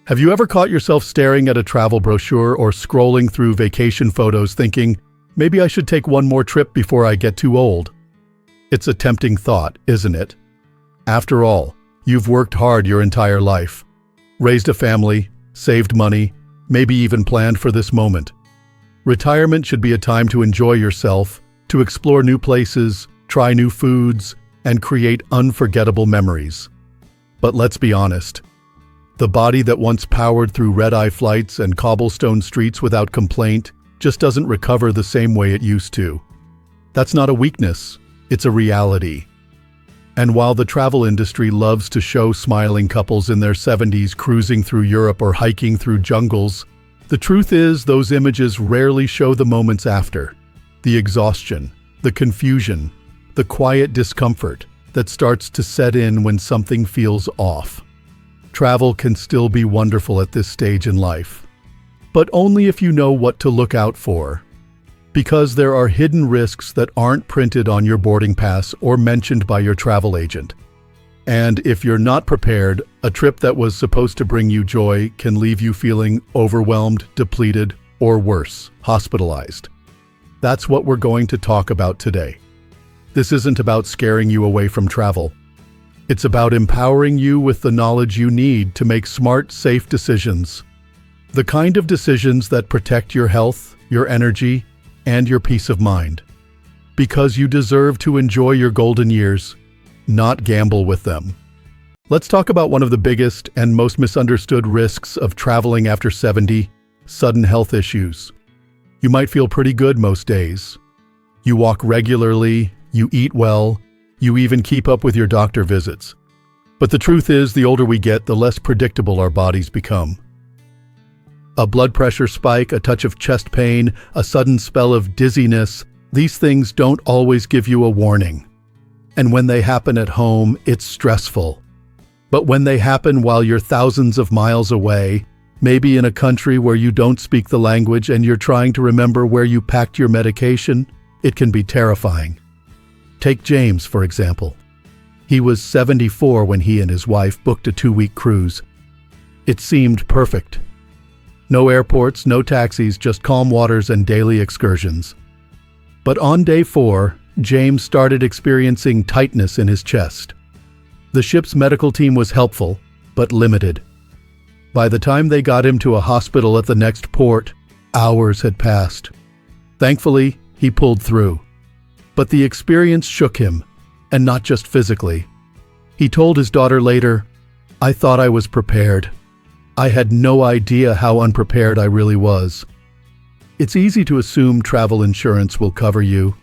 Have you ever caught yourself staring at a travel brochure or scrolling through vacation photos thinking, maybe I should take one more trip before I get too old? It's a tempting thought, isn't it? After all, you've worked hard your entire life, raised a family, saved money, maybe even planned for this moment. Retirement should be a time to enjoy yourself, to explore new places, try new foods, and create unforgettable memories. But let's be honest. The body that once powered through red-eye flights and cobblestone streets without complaint just doesn't recover the same way it used to. That's not a weakness, it's a reality. And while the travel industry loves to show smiling couples in their 70s cruising through Europe or hiking through jungles, the truth is those images rarely show the moments after. The exhaustion, the confusion, the quiet discomfort that starts to set in when something feels off. Travel can still be wonderful at this stage in life, but only if you know what to look out for. Because there are hidden risks that aren't printed on your boarding pass or mentioned by your travel agent. And if you're not prepared, a trip that was supposed to bring you joy can leave you feeling overwhelmed, depleted, or worse, hospitalized. That's what we're going to talk about today. This isn't about scaring you away from travel. It's about empowering you with the knowledge you need to make smart, safe decisions. The kind of decisions that protect your health, your energy, and your peace of mind. Because you deserve to enjoy your golden years, not gamble with them. Let's talk about one of the biggest and most misunderstood risks of traveling after 70, sudden health issues. You might feel pretty good most days. You walk regularly, you eat well, you even keep up with your doctor visits. But the truth is, the older we get, the less predictable our bodies become. A blood pressure spike, a touch of chest pain, a sudden spell of dizziness, these things don't always give you a warning. And when they happen at home, it's stressful. But when they happen while you're thousands of miles away, maybe in a country where you don't speak the language and you're trying to remember where you packed your medication, it can be terrifying. Take James, for example. He was 74 when he and his wife booked a 2-week cruise. It seemed perfect. No airports, no taxis, just calm waters and daily excursions. But on day 4, James started experiencing tightness in his chest. The ship's medical team was helpful, but limited. By the time they got him to a hospital at the next port, hours had passed. Thankfully, he pulled through. But the experience shook him, and not just physically. He told his daughter later, "I thought I was prepared. I had no idea how unprepared I really was." It's easy to assume travel insurance will cover you,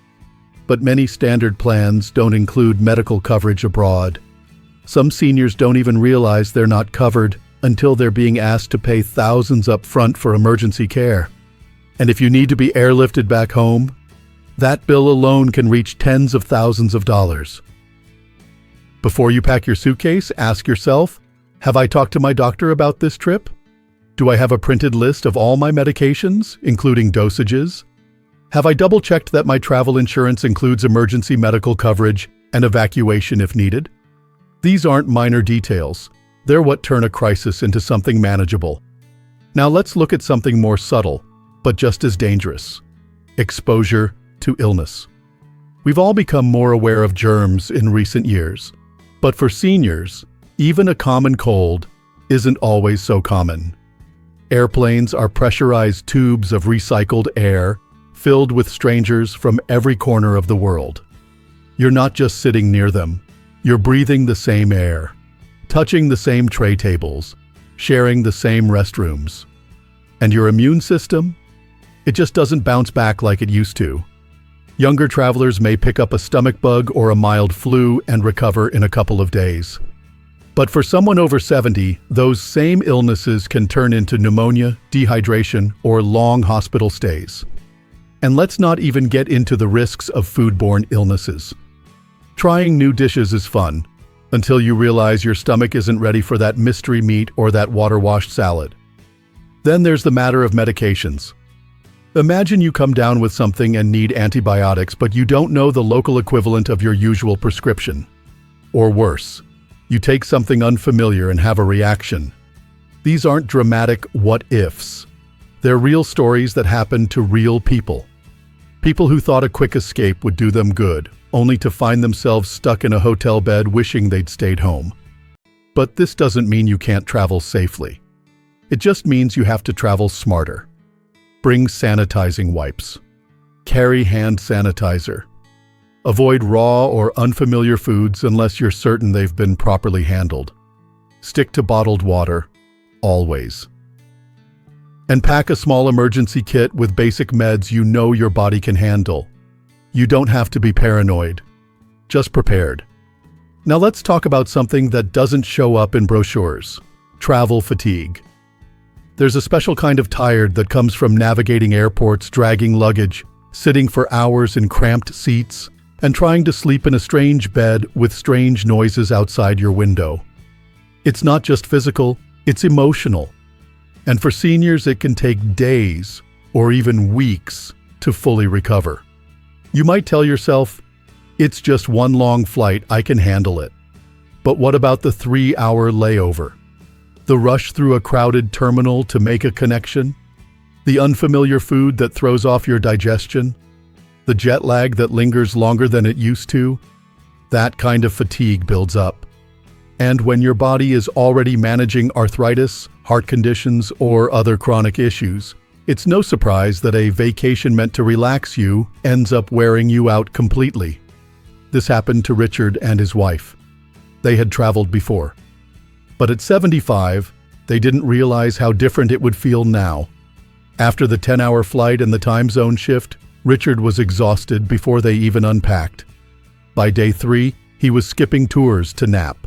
but many standard plans don't include medical coverage abroad. Some seniors don't even realize they're not covered until they're being asked to pay thousands up front for emergency care. And if you need to be airlifted back home, that bill alone can reach tens of thousands of dollars. Before you pack your suitcase, ask yourself, have I talked to my doctor about this trip? Do I have a printed list of all my medications, including dosages? Have I double-checked that my travel insurance includes emergency medical coverage and evacuation if needed? These aren't minor details. They're what turn a crisis into something manageable. Now let's look at something more subtle, but just as dangerous. Exposure to illness. We've all become more aware of germs in recent years, but for seniors, even a common cold isn't always so common. Airplanes are pressurized tubes of recycled air filled with strangers from every corner of the world. You're not just sitting near them, you're breathing the same air, touching the same tray tables, sharing the same restrooms. And your immune system? It just doesn't bounce back like it used to. Younger travelers may pick up a stomach bug or a mild flu and recover in a couple of days. But for someone over 70, those same illnesses can turn into pneumonia, dehydration, or long hospital stays. And let's not even get into the risks of foodborne illnesses. Trying new dishes is fun, until you realize your stomach isn't ready for that mystery meat or that water-washed salad. Then there's the matter of medications. Imagine you come down with something and need antibiotics, but you don't know the local equivalent of your usual prescription. Or worse, you take something unfamiliar and have a reaction. These aren't dramatic what-ifs. They're real stories that happen to real people. People who thought a quick escape would do them good, only to find themselves stuck in a hotel bed wishing they'd stayed home. But this doesn't mean you can't travel safely. It just means you have to travel smarter. Bring sanitizing wipes. Carry hand sanitizer. Avoid raw or unfamiliar foods unless you're certain they've been properly handled. Stick to bottled water, always. And pack a small emergency kit with basic meds you know your body can handle. You don't have to be paranoid, just prepared. Now let's talk about something that doesn't show up in brochures: travel fatigue. There's a special kind of tired that comes from navigating airports, dragging luggage, sitting for hours in cramped seats, and trying to sleep in a strange bed with strange noises outside your window. It's not just physical, it's emotional. And for seniors, it can take days or even weeks to fully recover. You might tell yourself, it's just one long flight, I can handle it. But what about the 3-hour layover? The rush through a crowded terminal to make a connection? The unfamiliar food that throws off your digestion? The jet lag that lingers longer than it used to? That kind of fatigue builds up. And when your body is already managing arthritis, heart conditions, or other chronic issues, it's no surprise that a vacation meant to relax you ends up wearing you out completely. This happened to Richard and his wife. They had traveled before. But at 75, they didn't realize how different it would feel now. After the 10-hour flight and the time zone shift, Richard was exhausted before they even unpacked. By day 3, he was skipping tours to nap.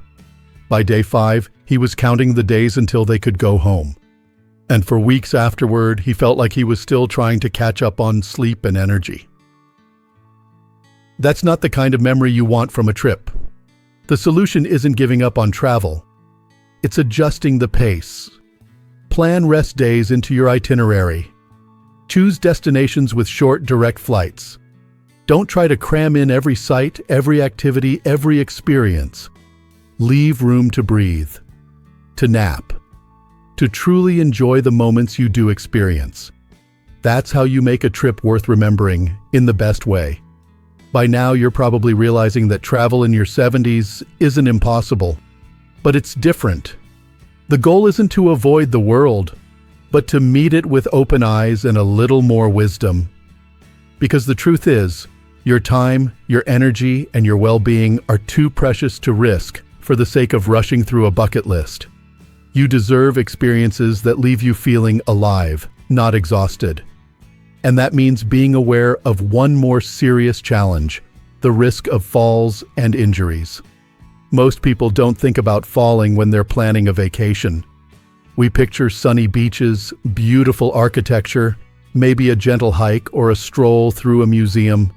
By day 5, he was counting the days until they could go home. And for weeks afterward, he felt like he was still trying to catch up on sleep and energy. That's not the kind of memory you want from a trip. The solution isn't giving up on travel. It's adjusting the pace. Plan rest days into your itinerary. Choose destinations with short, direct flights. Don't try to cram in every site, every activity, every experience. Leave room to breathe, to nap, to truly enjoy the moments you do experience. That's how you make a trip worth remembering in the best way. By now, you're probably realizing that travel in your 70s isn't impossible, but it's different. The goal isn't to avoid the world, but to meet it with open eyes and a little more wisdom. Because the truth is, your time, your energy, and your well-being are too precious to risk for the sake of rushing through a bucket list. You deserve experiences that leave you feeling alive, not exhausted. And that means being aware of one more serious challenge: the risk of falls and injuries. Most people don't think about falling when they're planning a vacation. We picture sunny beaches, beautiful architecture, maybe a gentle hike or a stroll through a museum.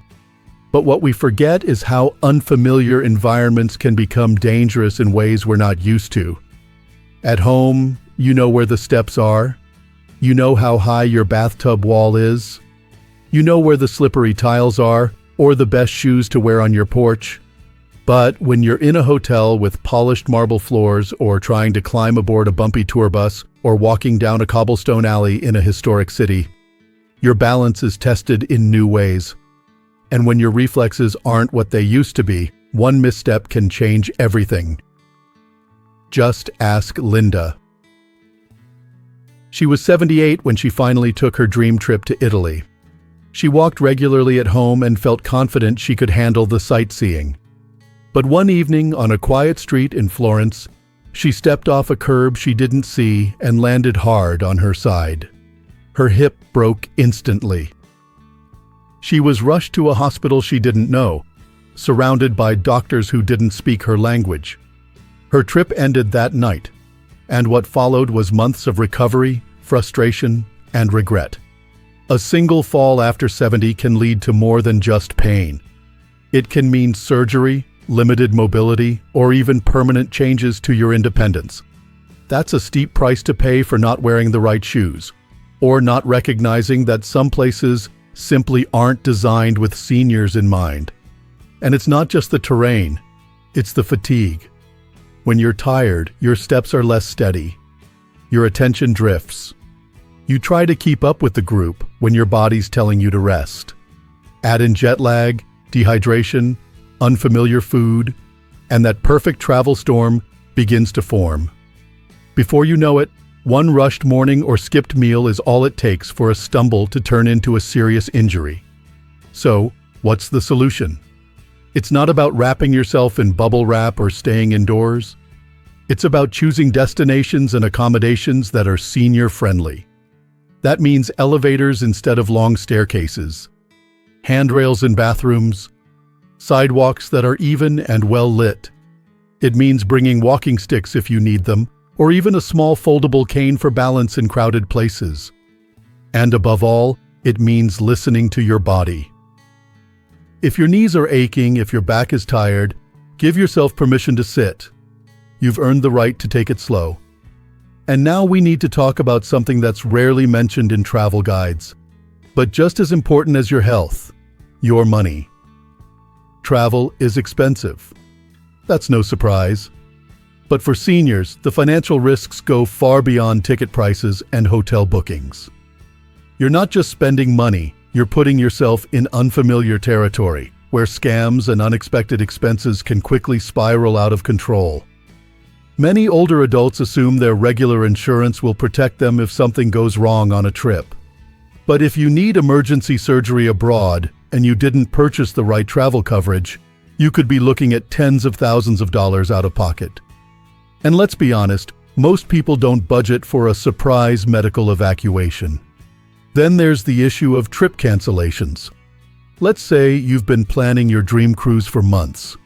But what we forget is how unfamiliar environments can become dangerous in ways we're not used to. At home, you know where the steps are. You know how high your bathtub wall is. You know where the slippery tiles are, or the best shoes to wear on your porch. But when you're in a hotel with polished marble floors, or trying to climb aboard a bumpy tour bus, or walking down a cobblestone alley in a historic city, your balance is tested in new ways. And when your reflexes aren't what they used to be, one misstep can change everything. Just ask Linda. She was 78 when she finally took her dream trip to Italy. She walked regularly at home and felt confident she could handle the sightseeing. But one evening on a quiet street in Florence, she stepped off a curb she didn't see and landed hard on her side. Her hip broke instantly. She was rushed to a hospital she didn't know, surrounded by doctors who didn't speak her language. Her trip ended that night, and what followed was months of recovery, frustration, and regret. A single fall after 70 can lead to more than just pain. It can mean surgery, limited mobility, or even permanent changes to your independence. That's a steep price to pay for not wearing the right shoes, or not recognizing that some places simply aren't designed with seniors in mind. And it's not just the terrain, it's the fatigue. When you're tired, your steps are less steady. Your attention drifts. You try to keep up with the group when your body's telling you to rest. Add in jet lag, dehydration, unfamiliar food, and that perfect travel storm begins to form. Before you know it, one rushed morning or skipped meal is all it takes for a stumble to turn into a serious injury. So, what's the solution? It's not about wrapping yourself in bubble wrap or staying indoors. It's about choosing destinations and accommodations that are senior-friendly. That means elevators instead of long staircases, handrails in bathrooms, sidewalks that are even and well lit. It means bringing walking sticks if you need them, or even a small foldable cane for balance in crowded places. And above all, it means listening to your body. If your knees are aching, if your back is tired, give yourself permission to sit. You've earned the right to take it slow. And now we need to talk about something that's rarely mentioned in travel guides, but just as important as your health, your money. Travel is expensive. That's no surprise. But for seniors, the financial risks go far beyond ticket prices and hotel bookings. You're not just spending money, you're putting yourself in unfamiliar territory, where scams and unexpected expenses can quickly spiral out of control. Many older adults assume their regular insurance will protect them if something goes wrong on a trip. But if you need emergency surgery abroad and you didn't purchase the right travel coverage, you could be looking at tens of thousands of dollars out of pocket. And let's be honest, most people don't budget for a surprise medical evacuation. Then there's the issue of trip cancellations. Let's say you've been planning your dream cruise for months.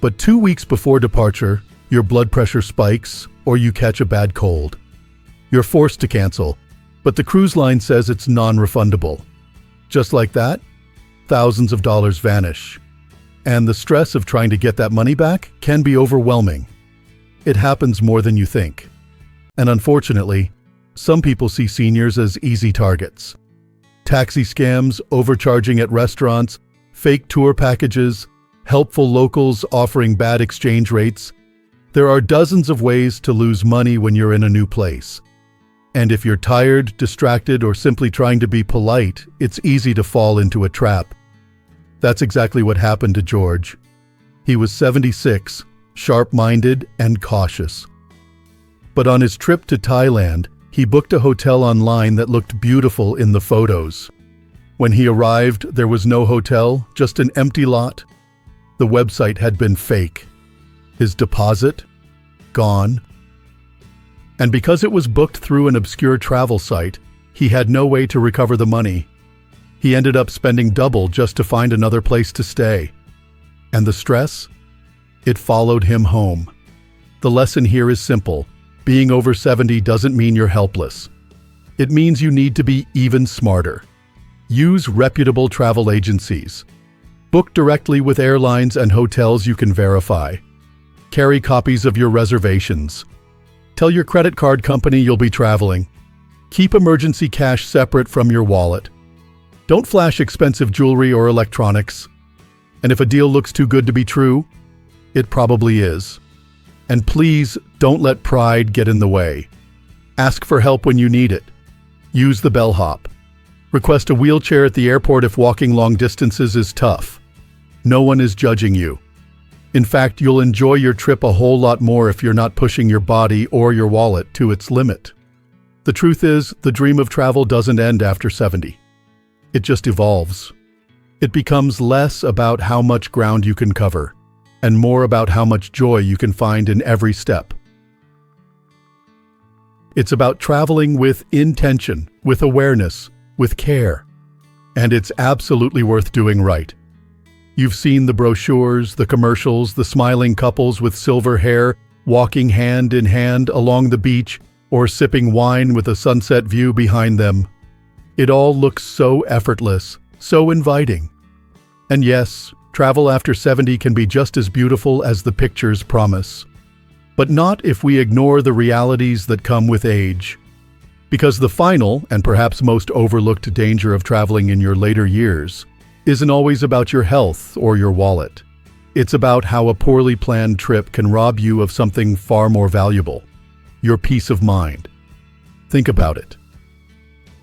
But 2 weeks before departure, your blood pressure spikes or you catch a bad cold. You're forced to cancel, but the cruise line says it's non-refundable. Just like that, thousands of dollars vanish. And the stress of trying to get that money back can be overwhelming. It happens more than you think. And unfortunately, some people see seniors as easy targets. Taxi scams, overcharging at restaurants, fake tour packages, helpful locals offering bad exchange rates. There are dozens of ways to lose money when you're in a new place. And if you're tired, distracted, or simply trying to be polite, it's easy to fall into a trap. That's exactly what happened to George. He was 76, sharp-minded and cautious. But on his trip to Thailand, he booked a hotel online that looked beautiful in the photos. When he arrived, there was no hotel, just an empty lot. The website had been fake. His deposit? Gone. And because it was booked through an obscure travel site, he had no way to recover the money. He ended up spending double just to find another place to stay. And the stress? It followed him home. The lesson here is simple. Being over 70 doesn't mean you're helpless. It means you need to be even smarter. Use reputable travel agencies. Book directly with airlines and hotels you can verify. Carry copies of your reservations. Tell your credit card company you'll be traveling. Keep emergency cash separate from your wallet. Don't flash expensive jewelry or electronics. And if a deal looks too good to be true, it probably is. And please don't let pride get in the way. Ask for help when you need it. Use the bellhop. Request a wheelchair at the airport if walking long distances is tough. No one is judging you. In fact, you'll enjoy your trip a whole lot more if you're not pushing your body or your wallet to its limit. The truth is, the dream of travel doesn't end after 70. It just evolves. It becomes less about how much ground you can cover, and more about how much joy you can find in every step. It's about traveling with intention, with awareness, with care. And it's absolutely worth doing right. You've seen the brochures, the commercials, the smiling couples with silver hair walking hand in hand along the beach or sipping wine with a sunset view behind them. It all looks so effortless, so inviting. And yes, travel after 70 can be just as beautiful as the pictures promise. But not if we ignore the realities that come with age. Because the final, and perhaps most overlooked danger of traveling in your later years, isn't always about your health or your wallet. It's about how a poorly planned trip can rob you of something far more valuable. your peace of mind. Think about it.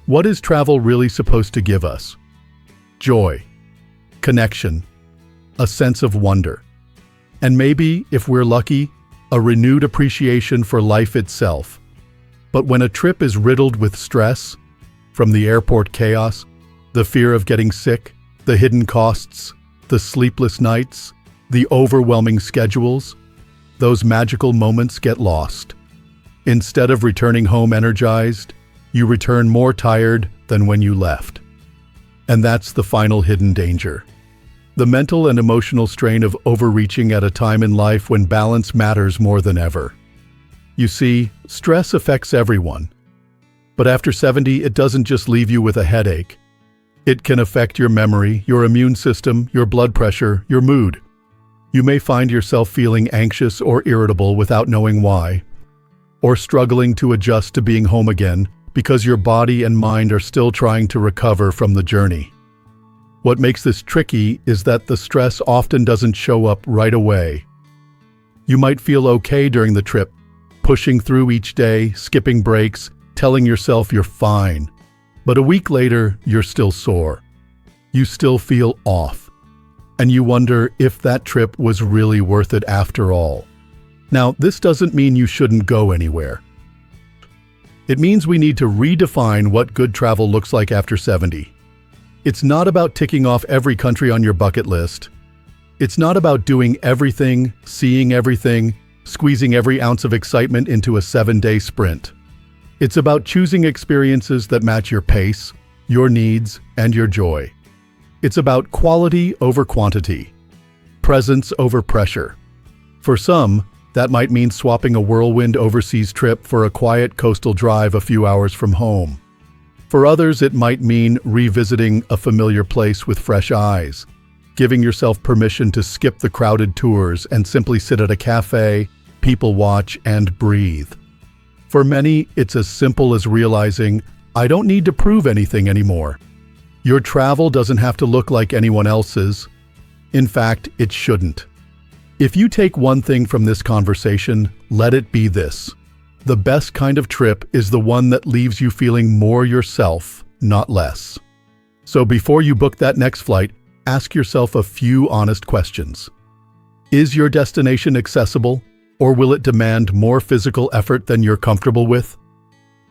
What is travel really supposed to give us? Joy, connection, a sense of wonder, and maybe, if we're lucky, a renewed appreciation for life itself. But when a trip is riddled with stress, from the airport chaos, the fear of getting sick, the hidden costs, the sleepless nights, the overwhelming schedules, those magical moments get lost. Instead of returning home energized, you return more tired than when you left. And that's the final hidden danger. The mental and emotional strain of overreaching at a time in life when balance matters more than ever. You see, stress affects everyone. But after 70, it doesn't just leave you with a headache. It can affect your memory, your immune system, your blood pressure, your mood. You may find yourself feeling anxious or irritable without knowing why, or struggling to adjust to being home again because your body and mind are still trying to recover from the journey. What makes this tricky is that the stress often doesn't show up right away. You might feel okay during the trip, pushing through each day, skipping breaks, telling yourself you're fine. But a week later, you're still sore. You still feel off. And you wonder if that trip was really worth it after all. Now, this doesn't mean you shouldn't go anywhere. It means we need to redefine what good travel looks like after 70. It's not about ticking off every country on your bucket list. It's not about doing everything, seeing everything, squeezing every ounce of excitement into a 7-day sprint. It's about choosing experiences that match your pace, your needs, and your joy. It's about quality over quantity, presence over pressure. For some, that might mean swapping a whirlwind overseas trip for a quiet coastal drive a few hours from home. For others, it might mean revisiting a familiar place with fresh eyes, giving yourself permission to skip the crowded tours and simply sit at a cafe, people watch, and breathe. For many, it's as simple as realizing, I don't need to prove anything anymore. Your travel doesn't have to look like anyone else's. In fact, it shouldn't. If you take one thing from this conversation, let it be this. The best kind of trip is the one that leaves you feeling more yourself, not less. So before you book that next flight, ask yourself a few honest questions. Is your destination accessible, or will it demand more physical effort than you're comfortable with?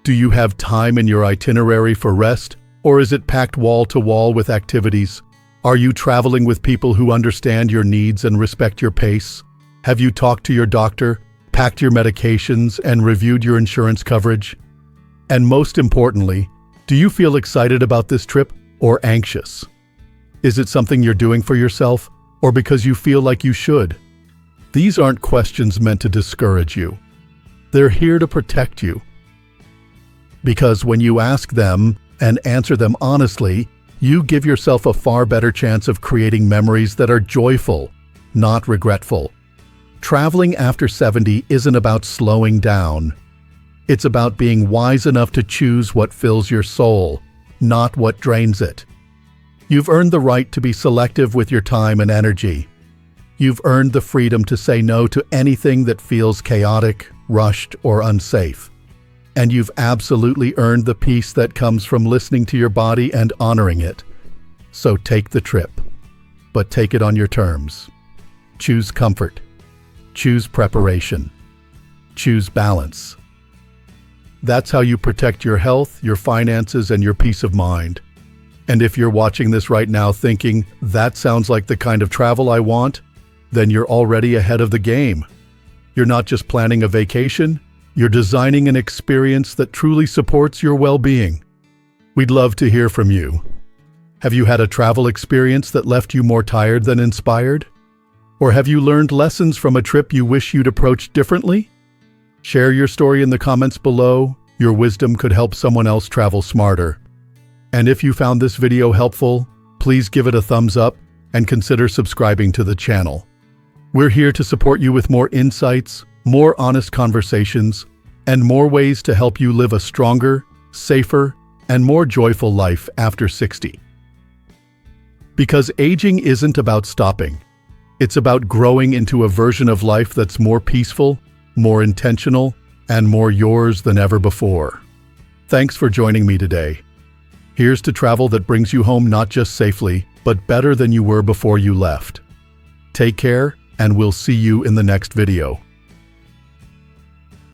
Do you have time in your itinerary for rest, or is it packed wall to wall with activities? Are you traveling with people who understand your needs and respect your pace? Have you talked to your doctor, packed your medications, and reviewed your insurance coverage? And most importantly, do you feel excited about this trip or anxious? Is it something you're doing for yourself or because you feel like you should? These aren't questions meant to discourage you. They're here to protect you. Because when you ask them and answer them honestly, you give yourself a far better chance of creating memories that are joyful, not regretful. Traveling after 70 isn't about slowing down. It's about being wise enough to choose what fills your soul, not what drains it. You've earned the right to be selective with your time and energy. You've earned the freedom to say no to anything that feels chaotic, rushed, or unsafe. And you've absolutely earned the peace that comes from listening to your body and honoring it. So take the trip, but take it on your terms. Choose comfort. Choose preparation. Choose balance. That's how you protect your health, your finances, and your peace of mind. And if you're watching this right now thinking, that sounds like the kind of travel I want, then you're already ahead of the game. You're not just planning a vacation, you're designing an experience that truly supports your well-being. We'd love to hear from you. Have you had a travel experience that left you more tired than inspired? Or have you learned lessons from a trip you wish you'd approached differently? Share your story in the comments below. Your wisdom could help someone else travel smarter. And if you found this video helpful, please give it a thumbs up and consider subscribing to the channel. We're here to support you with more insights, more honest conversations, and more ways to help you live a stronger, safer, and more joyful life after 60. Because aging isn't about stopping. It's about growing into a version of life that's more peaceful, more intentional, and more yours than ever before. Thanks for joining me today. Here's to travel that brings you home not just safely, but better than you were before you left. Take care, and we'll see you in the next video.